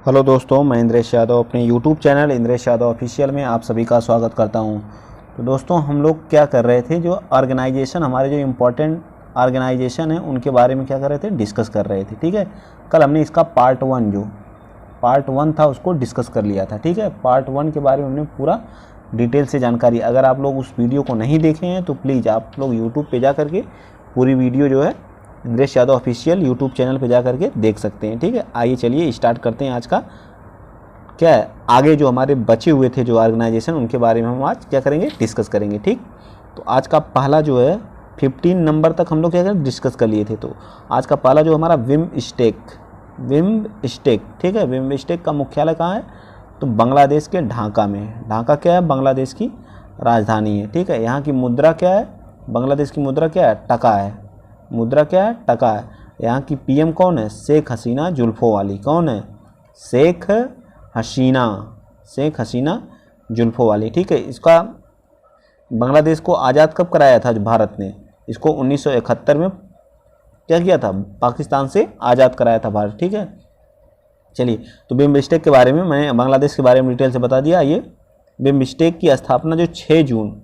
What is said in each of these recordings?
Hello दोस्तों, मैं इंद्रेश यादव अपने YouTube channel Indresh Yadav official में आप सभी का स्वागत करता हूं। तो दोस्तों, हम लोग क्या कर रहे थे, जो ऑर्गेनाइजेशन हमारे जो इम्पोर्टेंट ऑर्गेनाइजेशन है उनके बारे में क्या कर रहे थे, डिस्कस कर रहे थे। ठीक है, कल हमने इसका पार्ट वन था उसको डिस्कस कर लिया था। ठीक है, पार्ट 1 के बारे में हमने पूरा डिटेल से जानकारी, अगर आप लोग उस वीडियो को नहीं देखे हैं तो प्लीज़ आप लोग यूट्यूब पे जा करके पूरी वीडियो जो है Indresh Yadav official YouTube channel पे जा करके देख सकते हैं। ठीक है, आइए चलिए स्टार्ट करते हैं। आज का क्या है, आगे जो हमारे बचे हुए थे जो ऑर्गेनाइजेशन, उनके बारे में हम आज क्या करेंगे, डिस्कस करेंगे। ठीक, तो आज का पहला जो है 15 नंबर तक हम लोग क्या करें, डिस्कस कर लिए थे। तो आज का पहला जो हमारा बिम्स्टेक, ठीक है, बिम्स्टेक का मुख्यालय कहाँ है, तो बांग्लादेश के ढाका में। ढाका क्या है, बांग्लादेश की राजधानी है। ठीक है, यहाँ की मुद्रा क्या है, बांग्लादेश की मुद्रा क्या है, टका है। मुद्रा क्या है, टका है। यहाँ की पीएम कौन है, शेख हसीना जुल्फों वाली। कौन है, शेख हसीना जुल्फों वाली। ठीक है, इसका बांग्लादेश को आज़ाद कब कराया था भारत ने, इसको 1971 में क्या किया था, पाकिस्तान से आज़ाद कराया था भारत। ठीक है, चलिए, तो बिम्स्टेक के बारे में मैंने बांग्लादेश के बारे में डिटेल से बता दिया। ये बिम्स्टेक की स्थापना जो 6 जून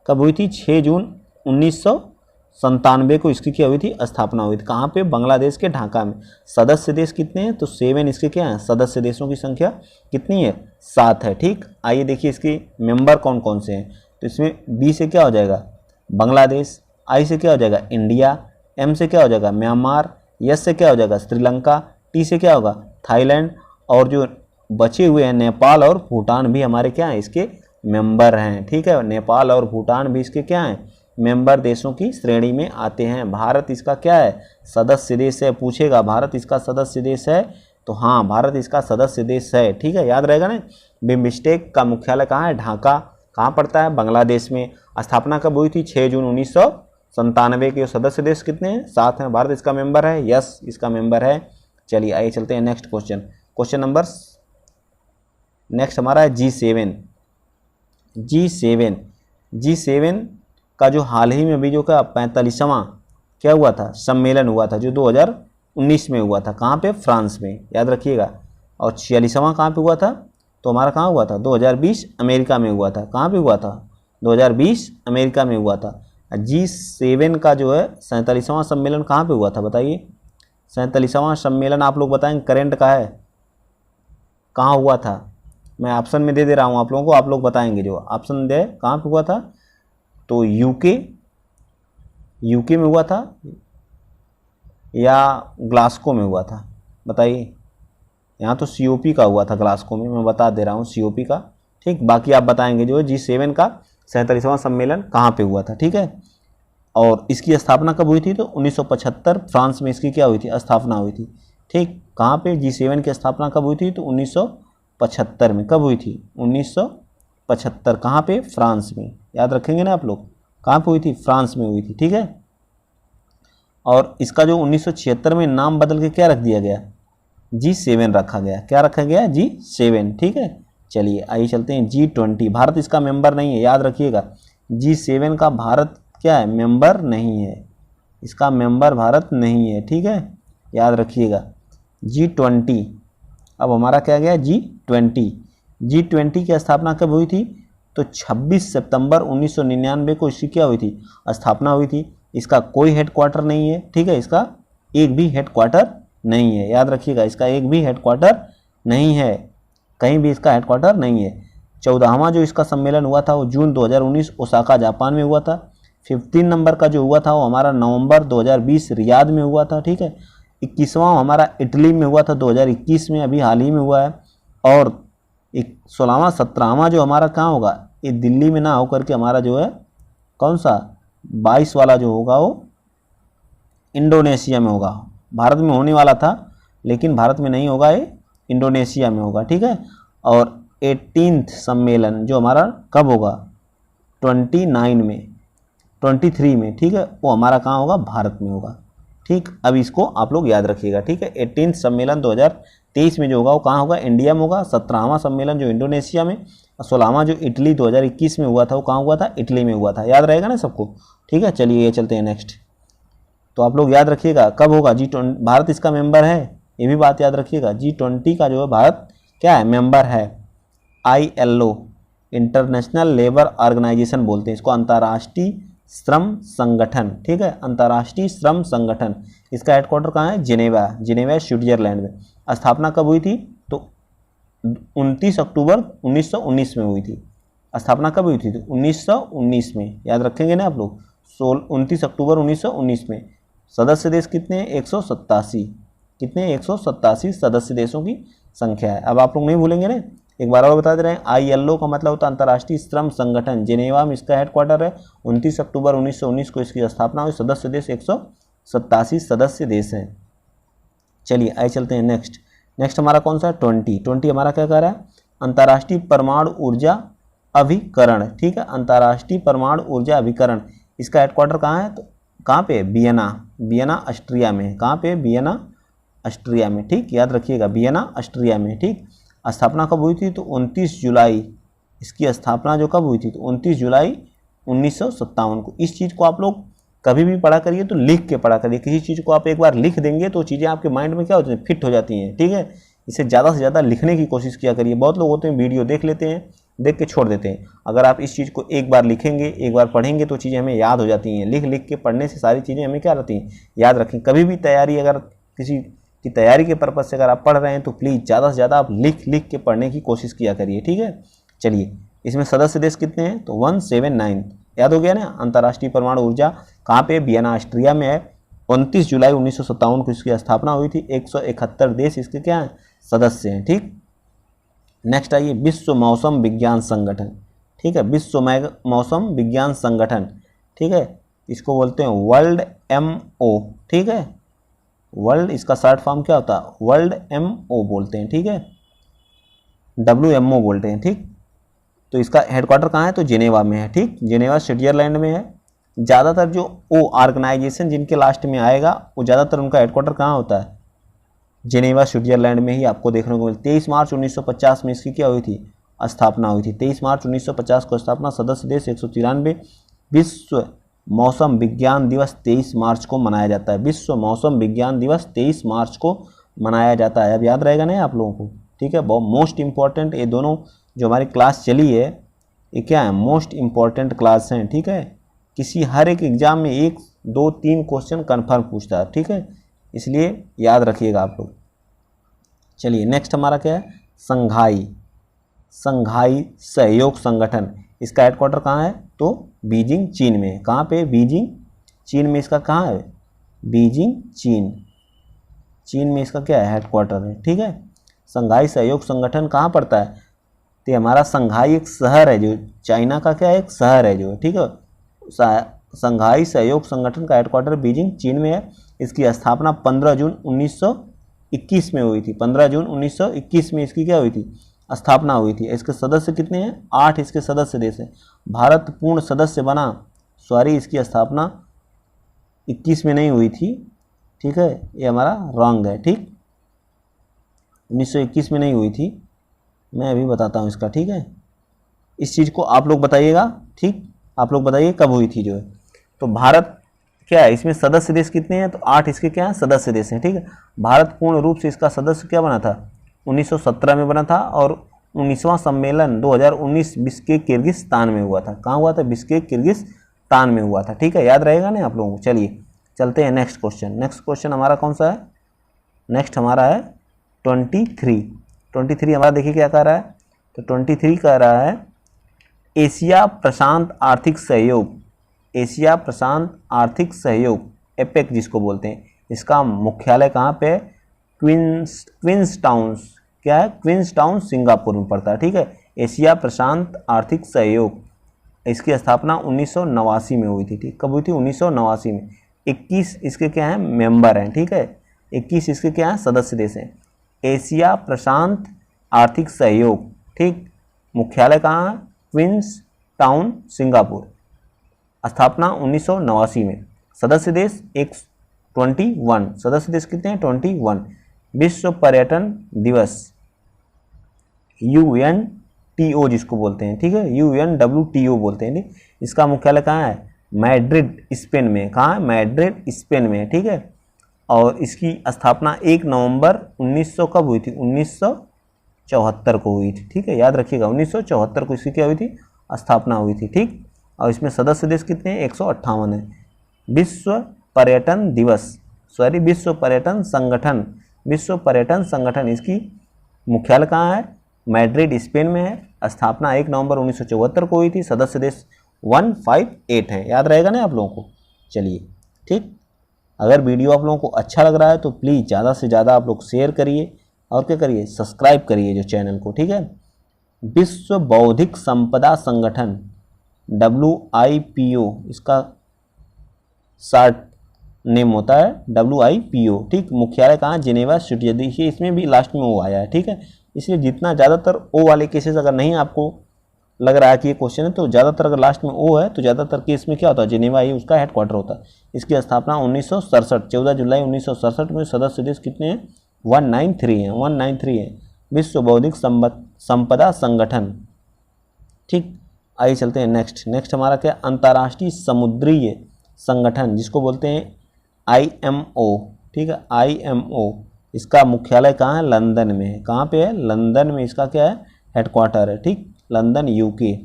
कब हुई थी, 6 जून 1997 को इसकी क्या हुई थी, स्थापना हुई थी। कहाँ पे, बांग्लादेश के ढाका में। सदस्य देश कितने हैं, तो 7 इसके क्या हैं, सदस्य देशों की संख्या कितनी है, 7 है। ठीक, आइए देखिए इसके मेंबर कौन कौन से हैं। तो इसमें बी से क्या हो जाएगा, बांग्लादेश। आई से क्या हो जाएगा, इंडिया। एम से क्या हो जाएगा, म्यांमार। एस से क्या हो जाएगा, श्रीलंका। टी से क्या होगा, थाईलैंड। और जो बचे हुए हैं नेपाल और भूटान भी हमारे क्या हैं, इसके मेंबर हैं। ठीक है, नेपाल और भूटान भी इसके क्या हैं, मेंबर देशों की श्रेणी में आते हैं। भारत इसका क्या है, सदस्य देश है। पूछेगा भारत इसका सदस्य देश है, तो हाँ, भारत इसका सदस्य देश है। ठीक है, याद रहेगा ना। बिम्स्टेक का मुख्यालय कहाँ है, ढाका। कहाँ पड़ता है, बांग्लादेश में। स्थापना कब हुई थी, 6 जून 1997 के। सदस्य देश कितने हैं, 7 हैं। भारत इसका मेंबर है, यस इसका मेंबर है। चलिए आइए चलते हैं नेक्स्ट क्वेश्चन नंबर नेक्स्ट हमारा है G7 का जो हाल ही में अभी जो का 45वां क्या हुआ था, सम्मेलन हुआ था, जो 2019 में हुआ था। कहाँ पे, फ्रांस में, याद रखिएगा। और 46वां कहाँ पे हुआ था, तो हमारा कहाँ हुआ था, 2020 अमेरिका में हुआ था। कहाँ पे हुआ था, 2020 अमेरिका में हुआ था। G7 का जो है 47वां सम्मेलन कहाँ पे हुआ था, बताइए। 47वां सम्मेलन आप लोग बताएंगे, करेंट का है, कहाँ हुआ था। मैं ऑप्शन में दे रहा हूँ आप लोगों को, आप लोग बताएंगे। जो ऑप्शन दे, कहाँ पे हुआ था, तो यूके में हुआ था या ग्लासगो में हुआ था, बताइए। यहाँ तो COP का हुआ था, ग्लासगो में, मैं बता दे रहा हूँ COP का। ठीक, बाकी आप बताएंगे जो G7 का 47वां सम्मेलन कहाँ पे हुआ था। ठीक है, और इसकी स्थापना कब हुई थी, तो 1975 फ्रांस में इसकी क्या हुई थी, स्थापना हुई थी। ठीक, कहाँ पे G7 की स्थापना कब हुई थी, तो 1975 में। कब हुई थी, 1975। कहाँ पे, फ्रांस में। याद रखेंगे ना आप लोग, कहाँ पे हुई थी, फ्रांस में हुई थी। ठीक है, और इसका जो 1976 में नाम बदल के क्या रख दिया गया, G7 रखा गया। क्या रखा गया, G7। ठीक है, चलिए आइए चलते हैं G20। भारत इसका मेंबर नहीं है, याद रखिएगा। G7 का भारत क्या है, मेंबर नहीं है, इसका मेंबर भारत नहीं है। ठीक है, याद रखिएगा। G20 अब हमारा क्या गया, G20 की स्थापना कब हुई थी, तो 26 सितंबर 1999 को इसकी क्या हुई थी, स्थापना हुई थी। इसका कोई हेडक्वार्टर नहीं है। ठीक है, इसका एक भी हेडक्वार्टर नहीं है, याद रखिएगा। इसका एक भी हेडक्वार्टर नहीं है, कहीं भी इसका हेडक्वार्टर नहीं है। 14वां जो इसका सम्मेलन हुआ था वो जून 2019 ओसाका जापान में हुआ था। 15 नंबर का जो हुआ था वो हमारा नवंबर 2020 रियाद में हुआ था। ठीक है, 21वां हमारा इटली में हुआ था 2021 में, अभी हाल ही में हुआ है। और 16वां 17वां जो हमारा कहाँ होगा, ये दिल्ली में ना होकर के हमारा जो है कौन सा 22 वाला जो होगा वो इंडोनेशिया में होगा। भारत में होने वाला था लेकिन भारत में नहीं होगा, ये इंडोनेशिया में होगा। ठीक है, और 18th सम्मेलन जो हमारा कब होगा, 23 में। ठीक है, वो हमारा कहाँ होगा, भारत में होगा। ठीक, अब इसको आप लोग याद रखिएगा। ठीक है, 18th सम्मेलन 2023 में जो होगा वो कहाँ होगा, इंडिया में होगा। 17वां सम्मेलन जो इंडोनेशिया में, और 16वां जो इटली 2021 में हुआ था वो कहाँ हुआ था, इटली में हुआ था। याद रहेगा ना सबको। ठीक है, चलिए ये चलते हैं नेक्स्ट। तो आप लोग याद रखिएगा कब होगा, G20, भारत इसका मेंबर है, ये भी बात याद रखिएगा। G20 का जो है भारत क्या है, मेंबर है। ILO इंटरनेशनल लेबर ऑर्गेनाइजेशन बोलते हैं इसको, अंतर्राष्ट्रीय श्रम संगठन, ठीक है, अंतर्राष्ट्रीय श्रम संगठन। इसका हेडक्वार्टर कहाँ है, जिनेवा, जिनेवा स्विट्जरलैंड में। स्थापना कब हुई थी, तो 29 अक्टूबर 1919 में हुई थी। स्थापना कब हुई थी, तो 1919 में, याद रखेंगे ना आप लोग, 29 अक्टूबर 1919 में। सदस्य देश कितने हैं, 187, कितने, 187 सदस्य देशों की संख्या है। अब आप लोग नहीं भूलेंगे ना, एक बार और बता दे रहे हैं, ILO का मतलब होता है अंतर्राष्ट्रीय श्रम संगठन, जिनेवा में इसका हेडक्वार्टर है। 29 अक्टूबर 1919 को इसकी स्थापना हुई। सदस्य देश 187 सदस्य देश हैं। चलिए आइए चलते हैं नेक्स्ट हमारा कौन सा है, 20 हमारा क्या कह रहा है, अंतर्राष्ट्रीय परमाणु ऊर्जा अभिकरण, ठीक है, अंतर्राष्ट्रीय परमाणु ऊर्जा अभिकरण। इसका हेडक्वार्टर कहाँ है, तो कहाँ पे, वियना ऑस्ट्रिया में। कहाँ पे, वियना ऑस्ट्रिया में, ठीक, याद रखिएगा, वियना ऑस्ट्रिया में, ठीक। स्थापना कब हुई थी, तो 29 जुलाई, इसकी स्थापना जो कब हुई थी, तो 29 जुलाई 1957 को। इस चीज़ को आप लोग कभी भी पढ़ा करिए तो लिख के पढ़ा करिए। किसी चीज़ को आप एक बार लिख देंगे तो चीज़ें आपके माइंड में क्या होती हैं, फिट हो जाती हैं, ठीक है। इसे ज़्यादा से ज़्यादा लिखने की कोशिश किया करिए। बहुत लोग होते हैं वीडियो देख लेते हैं, देख के छोड़ देते हैं। अगर आप इस चीज़ को एक बार लिखेंगे, एक बार पढ़ेंगे तो चीज़ें हमें याद हो जाती हैं। लिख के पढ़ने से सारी चीज़ें हमें क्या रहती हैं, याद रखें। कभी भी तैयारी, अगर किसी की तैयारी के पर्पज़ से अगर आप पढ़ रहे हैं तो प्लीज़ ज़्यादा से ज़्यादा आप लिख के पढ़ने की कोशिश किया करिए, ठीक है। चलिए, इसमें सदस्य देश कितने हैं, तो 179, याद हो गया ना। अंतर्राष्ट्रीय परमाणु ऊर्जा कहाँ पे, वियना ऑस्ट्रिया में है। 29 जुलाई 1957 को इसकी स्थापना हुई थी। 171 देश इसके क्या हैं, सदस्य हैं, ठीक। नेक्स्ट आइए, विश्व मौसम विज्ञान संगठन, ठीक है, विश्व मौसम विज्ञान संगठन, ठीक है, इसको बोलते हैं वर्ल्ड MO, ठीक है। वर्ल्ड, इसका शॉर्ट फॉर्म क्या होता है, वर्ल्ड MO बोलते हैं, ठीक है, WMO बोलते हैं, ठीक। तो इसका हेडक्वार्टर कहाँ है, तो जिनेवा में है, ठीक, जिनेवा स्विट्जरलैंड में है। ज़्यादातर जो ऑर्गेनाइजेशन जिनके लास्ट में आएगा वो ज़्यादातर उनका हेडक्वार्टर कहाँ होता है, जिनेवा स्विट्जरलैंड में ही आपको देखने को मिलता है। 23 मार्च 1950 में इसकी क्या हुई थी, स्थापना हुई थी। 23 मार्च 1950 को स्थापना। सदस्य देश 193। विश्व मौसम विज्ञान दिवस 23 मार्च को मनाया जाता है। विश्व मौसम विज्ञान दिवस 23 मार्च को मनाया जाता है। अब याद रहेगा नहीं आप लोगों को, ठीक है। बहुत मोस्ट इंपॉर्टेंट ये दोनों जो हमारी क्लास चली है, ये क्या है, मोस्ट इंपॉर्टेंट क्लास हैं, ठीक है। किसी हर एक एग्जाम में 1, 2, 3 क्वेश्चन कन्फर्म पूछता है, ठीक है, इसलिए याद रखिएगा आप लोग। चलिए नेक्स्ट हमारा क्या है, संघाई सहयोग संगठन। इसका हेडक्वार्टर कहाँ है, तो बीजिंग चीन में। कहाँ पे, बीजिंग चीन में। इसका कहाँ है, बीजिंग चीन में इसका क्या है, हेडक्वार्टर है, ठीक है। संघाई सहयोग संगठन कहाँ पड़ता है, तो हमारा संघाई एक शहर है जो चाइना का क्या है, एक शहर है जो, ठीक है। संघाई सहयोग संगठन का हेडक्वार्टर बीजिंग चीन में है। इसकी स्थापना 15 जून 1921 में हुई थी। 15 जून 1921 में इसकी क्या हुई थी, स्थापना हुई थी। इसके सदस्य कितने हैं, 8 इसके सदस्य देश हैं। भारत पूर्ण सदस्य बना, सॉरी इसकी स्थापना 21 में नहीं हुई थी, ठीक है, ये हमारा रॉन्ग है, ठीक, 1921 में नहीं हुई थी। मैं अभी बताता हूँ इसका, ठीक है। इस चीज़ को आप लोग बताइएगा, ठीक, आप लोग बताइए कब हुई थी जो है। तो भारत क्या है, इसमें सदस्य देश कितने हैं, तो 8 इसके क्या हैं, सदस्य देश हैं, ठीक है। भारत पूर्ण रूप से इसका सदस्य क्या बना था, 1917 में बना था। और 19वां सम्मेलन 2019 बिश्केक किर्गिस्तान में हुआ था। कहाँ हुआ था, बिश्केक किर्गिस्तान में हुआ था, ठीक है, याद रहेगा ना आप लोगों को। चलिए चलते हैं नेक्स्ट क्वेश्चन हमारा कौन सा है, नेक्स्ट हमारा है 23 हमारा। देखिए क्या कह रहा है, तो 23 कह रहा है एशिया प्रशांत आर्थिक सहयोग, एशिया प्रशांत आर्थिक सहयोग, एपेक जिसको बोलते हैं। इसका मुख्यालय कहाँ पे, क्वींसटाउन, क्या है, क्वींसटाउन सिंगापुर में पड़ता है, ठीक है। एशिया प्रशांत आर्थिक सहयोग, इसकी स्थापना 1989 में हुई थी, ठीक, कब हुई थी, 1989 में। 21 इसके क्या हैं, मेंबर हैं, ठीक है, 21 इसके क्या हैं, सदस्य देश हैं। एशिया प्रशांत आर्थिक सहयोग, ठीक, मुख्यालय कहाँ है, क्वींसटाउन सिंगापुर, स्थापना 1989 में। सदस्य देश 21, सदस्य देश कितने हैं, 21। विश्व पर्यटन दिवस, UNTO जिसको बोलते हैं, ठीक है, UNWTO बोलते हैं, ठीक। इसका मुख्यालय कहाँ है, मैड्रिड स्पेन में। कहाँ है, मैड्रिड स्पेन में, ठीक है। और इसकी स्थापना 1 नवंबर 1900 कब हुई थी? 1974 को हुई थी। ठीक है, याद रखिएगा 1974 को इसकी क्या हुई थी? स्थापना हुई थी। ठीक, और इसमें सदस्य देश कितने हैं? 158 है। विश्व पर्यटन दिवस, सॉरी विश्व पर्यटन संगठन, विश्व पर्यटन संगठन इसकी मुख्यालय कहाँ है? मैड्रिड स्पेन में है। स्थापना 1 नवंबर 1974 को हुई थी। सदस्य देश 158 है। याद रहेगा ना आप लोगों को? चलिए ठीक, अगर वीडियो आप लोगों को अच्छा लग रहा है तो प्लीज़ ज़्यादा से ज़्यादा आप लोग शेयर करिए और क्या करिए? सब्सक्राइब करिए जो चैनल को। ठीक है, विश्व बौद्धिक संपदा संगठन WIPO इसका शॉर्ट नेम होता है WIPO। ठीक, मुख्यालय कहाँ? Geneva Switzerland. देखिए इसमें भी लास्ट में ओ आया है। ठीक है, इसलिए जितना ज़्यादातर ओ वाले केसेस अगर नहीं आपको लग रहा है कि ये क्वेश्चन है तो ज़्यादातर अगर लास्ट में ओ है तो ज़्यादातर केस में क्या होता है? जिनेवा ही उसका हेडक्वार्टर होता है। इसकी स्थापना 1967 14 जुलाई 1967 में। सदस्य देश कितने हैं? 193 हैं, 193 हैं। विश्व बौद्धिक संपदा संगठन। ठीक, आइए चलते हैं नेक्स्ट हमारा क्या? अंतर्राष्ट्रीय समुद्रीय संगठन जिसको बोलते हैं IMO। ठीक है, IMO इसका मुख्यालय कहाँ है? लंदन में है। कहाँ पे है? लंदन में इसका क्या है? हेडक्वार्टर है। ठीक, लंदन UK,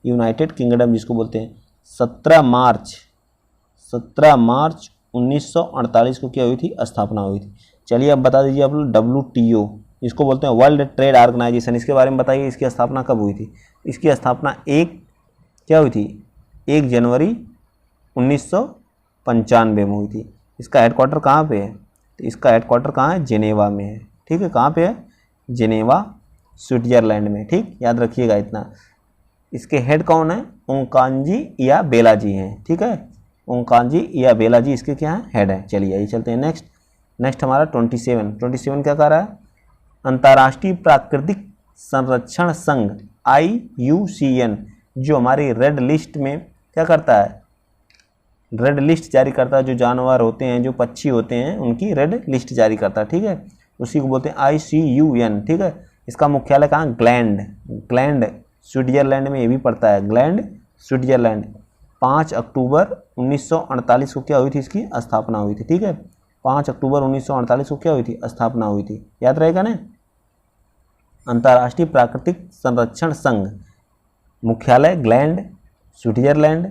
यूनाइटेड किंगडम जिसको बोलते हैं। 17 मार्च 1948 को क्या हुई थी? स्थापना हुई थी। चलिए अब बता दीजिए आप लोग WTO जिसको बोलते हैं वर्ल्ड ट्रेड ऑर्गेनाइजेशन, इसके बारे में बताइए इसकी स्थापना कब हुई थी? इसकी स्थापना क्या हुई थी? 1 जनवरी 1995 में हुई थी। इसका हेडक्वार्टर कहाँ पे है? तो इसका हेडक्वार्टर कहाँ है? जिनेवा में है। ठीक है, कहाँ पे है? जिनेवा स्विट्जरलैंड में। ठीक, याद रखिएगा इतना। इसके हेड कौन है? ओंकांजी या बेलाजी हैं। ठीक है, ओंकांजी या बेलाजी इसके क्या है? हेड है। चलिए ये चलते हैं नेक्स्ट हमारा 27 क्या कह रहा है? अंतर्राष्ट्रीय प्राकृतिक संरक्षण संघ IUCN जो हमारी रेड लिस्ट में क्या करता है? रेड लिस्ट जारी करता है। जो जानवर होते हैं, जो पक्षी होते हैं, उनकी रेड लिस्ट जारी करता है। ठीक है, उसी को बोलते हैं ICUN। ठीक है, इसका मुख्यालय कहाँ? ग्लैंड स्विट्जरलैंड में ये भी पड़ता है। Gland Switzerland. 5 अक्टूबर 1948 को क्या हुई थी? इसकी स्थापना हुई थी। ठीक है, 5 अक्टूबर 1948 को क्या हुई थी? स्थापना हुई थी। याद रहेगा ना? अंतर्राष्ट्रीय प्राकृतिक संरक्षण संघ, मुख्यालय ग्लैंड स्विट्जरलैंड।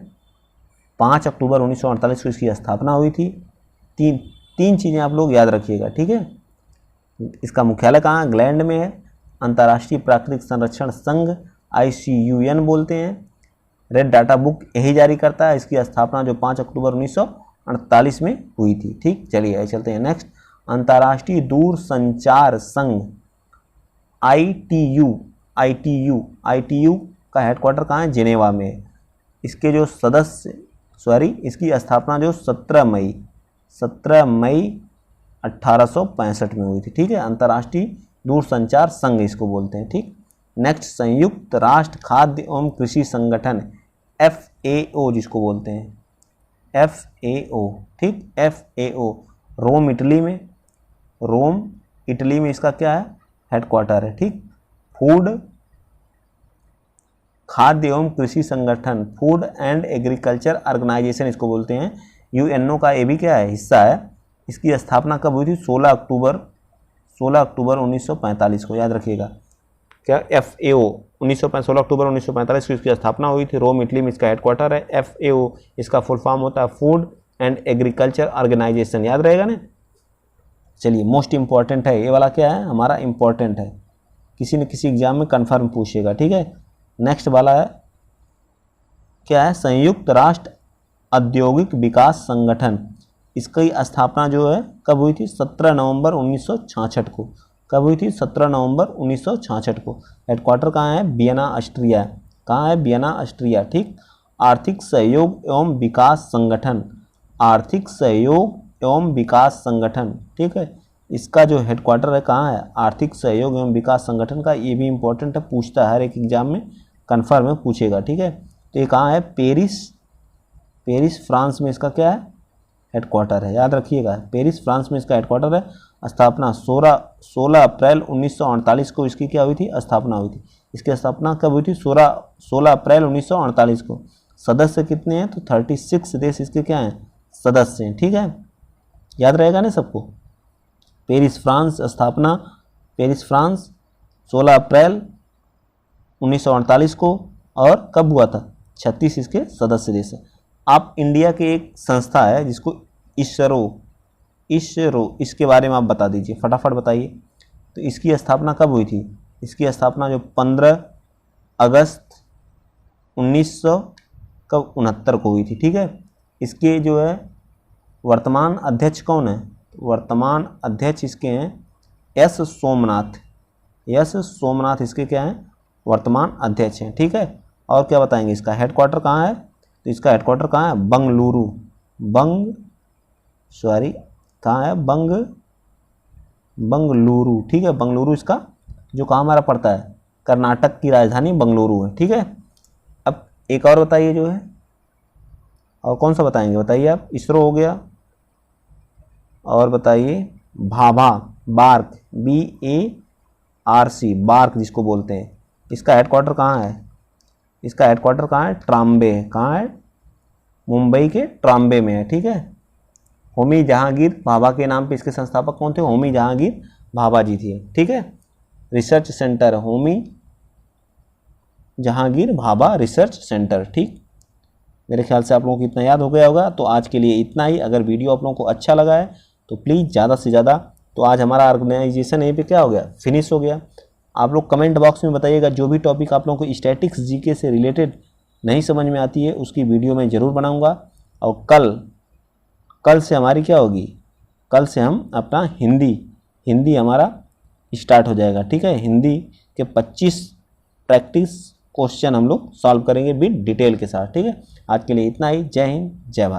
5 अक्टूबर 1948 को इसकी स्थापना हुई थी। तीन चीज़ें आप लोग याद रखिएगा। ठीक है, इसका मुख्यालय कहाँ? ग्लैंड में है। अंतर्राष्ट्रीय प्राकृतिक संरक्षण संघ ICUN बोलते हैं। रेड डाटा बुक यही जारी करता है। इसकी स्थापना जो 5 अक्टूबर 1948 में हुई थी। ठीक, चलिए आइए चलते हैं नेक्स्ट। अंतर्राष्ट्रीय दूरसंचार संघ ITU का हेडक्वार्टर कहाँ है? जिनेवा में। इसके जो इसकी स्थापना जो 17 मई 1865 में हुई थी। ठीक है, अंतर्राष्ट्रीय दूरसंचार संघ इसको बोलते हैं। ठीक, नेक्स्ट संयुक्त राष्ट्र खाद्य एवं कृषि संगठन FAO जिसको बोलते हैं FAO। ठीक, FAO रोम इटली में इसका क्या है? हेडक्वार्टर है। ठीक, खाद्य एवं कृषि संगठन, फूड एंड एग्रीकल्चर ऑर्गेनाइजेशन इसको बोलते हैं। UNO का ये भी क्या है? हिस्सा है। इसकी स्थापना कब हुई थी? 16 अक्टूबर 1945 को। याद रखिएगा क्या? FAO 16 अक्टूबर 1945 को इसकी स्थापना हुई थी। रोम इटली में इसका हेडक्वार्टर है। FAO इसका फुल फॉर्म होता है फूड एंड एग्रीकल्चर ऑर्गेनाइजेशन। याद रहेगा ना? चलिए मोस्ट इंपॉर्टेंट है ये वाला, क्या है हमारा? इंपॉर्टेंट है, किसी न किसी एग्जाम में कन्फर्म पूछेगा। ठीक है, नेक्स्ट वाला है क्या है? संयुक्त राष्ट्र औद्योगिक विकास संगठन। इसकी स्थापना जो है कब हुई थी? 17 नवंबर 1966 को। कब हुई थी? 17 नवंबर 1966 को। हेडक्वार्टर कहाँ है? Vienna Austria. कहाँ है? Vienna Austria. ठीक, आर्थिक सहयोग एवं विकास संगठन। ठीक है, इसका जो हेडक्वार्टर है कहाँ है? आर्थिक सहयोग एवं विकास संगठन का। ये भी इंपॉर्टेंट है, पूछता है हर एक एग्जाम में, कन्फर्म में पूछेगा। ठीक है, तो ये कहाँ है? पेरिस फ्रांस में इसका क्या है? हेडक्वार्टर है। याद रखिएगा, पेरिस फ्रांस में इसका हेडक्वार्टर है। स्थापना 16 अप्रैल 1948 को इसकी क्या हुई थी? स्थापना हुई थी। इसकी स्थापना कब हुई थी? 16 अप्रैल 1948 को। सदस्य कितने हैं? तो 36 देश इसके क्या हैं? सदस्य हैं। ठीक है, याद रहेगा ना सबको। पेरिस फ्रांस स्थापना, पेरिस फ्रांस 16 अप्रैल 1948 को, और कब हुआ था? 36 इसके सदस्य देश है। आप इंडिया के एक संस्था है जिसको इसरो, इसके बारे में आप बता दीजिए, फटाफट बताइए। तो इसकी स्थापना कब हुई थी? इसकी स्थापना जो 15 अगस्त 1969 को हुई थी, ठीक है। इसके जो है वर्तमान अध्यक्ष कौन है? वर्तमान अध्यक्ष इसके हैं एस सोमनाथ, इसके क्या हैं? वर्तमान अध्यक्ष हैं, ठीक है। और क्या बताएंगे, इसका हेडक्वार्टर कहाँ है? तो इसका हेडक्वार्टर कहाँ है? बंगलुरु, कहाँ है? बंगलुरु, ठीक है। बंगलुरु इसका जो कहाँ हमारा पड़ता है, कर्नाटक की राजधानी बंगलुरु है, ठीक है। अब एक और बताइए जो है, और कौन सा बताएंगे बताइए आप? इसरो हो गया, और बताइए भाभा, बार्क, BARC, बार्क जिसको बोलते हैं, इसका हेडक्वार्टर कहाँ है? इसका हेडक्वार्टर कहाँ है? ट्राम्बे, कहाँ है? मुंबई के ट्राम्बे में है, ठीक है। होमी जहांगीर भाभा के नाम पे इसके संस्थापक कौन थे? होमी जहांगीर भाभा जी थे, ठीक है। Research centre Homi Jahangir Bhabha research centre, ठीक। मेरे ख्याल से आप लोगों को इतना याद हो गया होगा। तो आज के लिए इतना ही। अगर वीडियो आप लोगों को अच्छा लगा है तो प्लीज़ ज़्यादा से ज़्यादा, तो आज हमारा ऑर्गेनाइजेशन यहीं पे क्या हो गया? फिनिश हो गया। आप लोग कमेंट बॉक्स में बताइएगा जो भी टॉपिक आप लोगों को स्टैटिक्स जीके से रिलेटेड नहीं समझ में आती है उसकी वीडियो मैं ज़रूर बनाऊँगा। और कल से हमारी क्या होगी? कल से हम अपना हिंदी हमारा स्टार्ट हो जाएगा, ठीक है। हिंदी के 25 प्रैक्टिस क्वेश्चन हम लोग सॉल्व करेंगे विद डिटेल के साथ, ठीक है। आज के लिए इतना ही। जय हिंद, जय भारत।